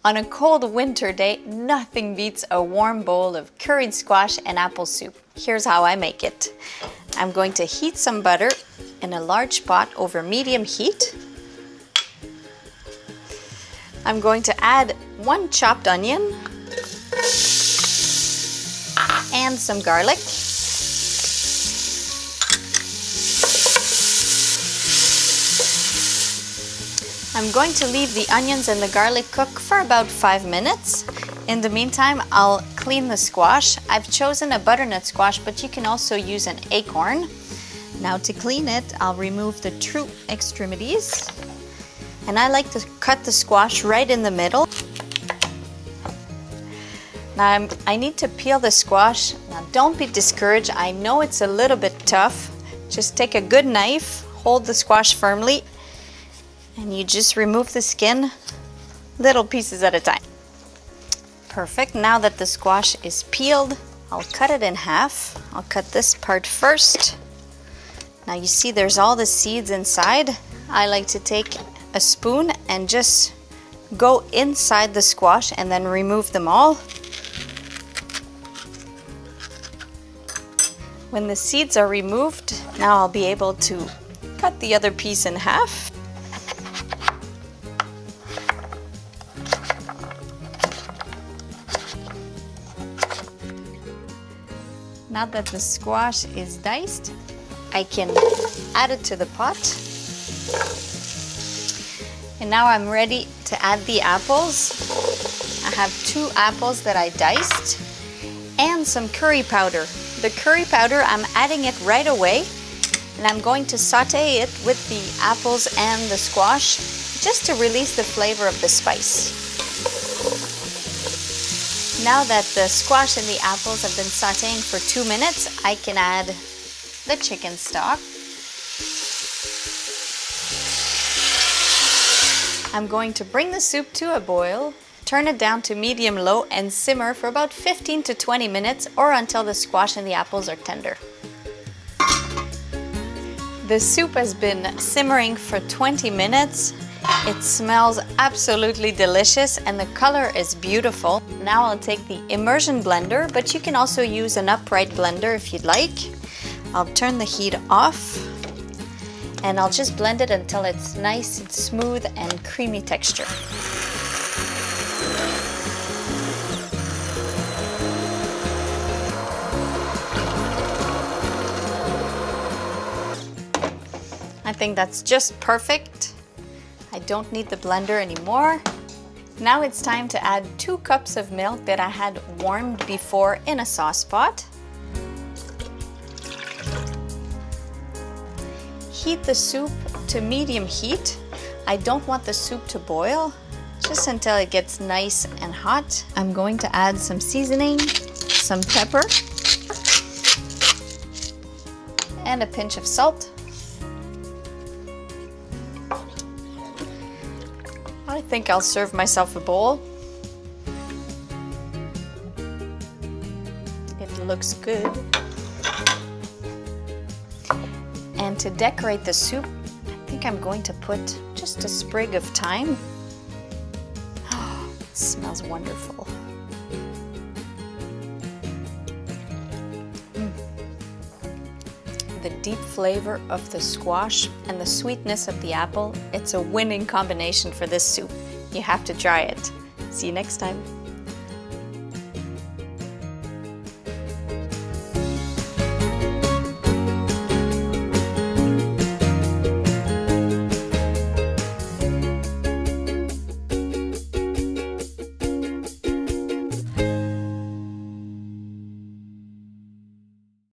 On a cold winter day, nothing beats a warm bowl of curried squash and apple soup. Here's how I make it. I'm going to heat some butter in a large pot over medium heat. I'm going to add 1 chopped onion and some garlic. I'm going to leave the onions and the garlic cook for about 5 minutes. In the meantime, I'll clean the squash. I've chosen a butternut squash, but you can also use an acorn. Now to clean it, I'll remove the true extremities. And I like to cut the squash right in the middle. Now I need to peel the squash. Now don't be discouraged. I know it's a little bit tough. Just take a good knife, hold the squash firmly, and you just remove the skin, little pieces at a time. Perfect. Now that the squash is peeled, I'll cut it in half. I'll cut this part first. Now you see there's all the seeds inside. I like to take a spoon and just go inside the squash and then remove them all. When the seeds are removed, now I'll be able to cut the other piece in half. Now that the squash is diced, I can add it to the pot. And now I'm ready to add the apples. I have 2 apples that I diced and some curry powder. The curry powder, I'm adding it right away, and I'm going to saute it with the apples and the squash just to release the flavor of the spice. Now that the squash and the apples have been sauteing for 2 minutes, I can add the chicken stock. I'm going to bring the soup to a boil, turn it down to medium-low, and simmer for about 15 to 20 minutes or until the squash and the apples are tender. The soup has been simmering for 20 minutes. It smells absolutely delicious and the color is beautiful. Now I'll take the immersion blender, but you can also use an upright blender if you'd like. I'll turn the heat off and I'll just blend it until it's nice and smooth and creamy texture. I think that's just perfect. I don't need the blender anymore. Now it's time to add 2 cups of milk that I had warmed before in a sauce pot. Heat the soup to medium heat. I don't want the soup to boil, just until it gets nice and hot. I'm going to add some seasoning, some pepper, and a pinch of salt. I think I'll serve myself a bowl. It looks good. And to decorate the soup, I think I'm going to put just a sprig of thyme. Oh, it smells wonderful. The deep flavor of the squash and the sweetness of the apple, it's a winning combination for this soup. You have to try it. See you next time.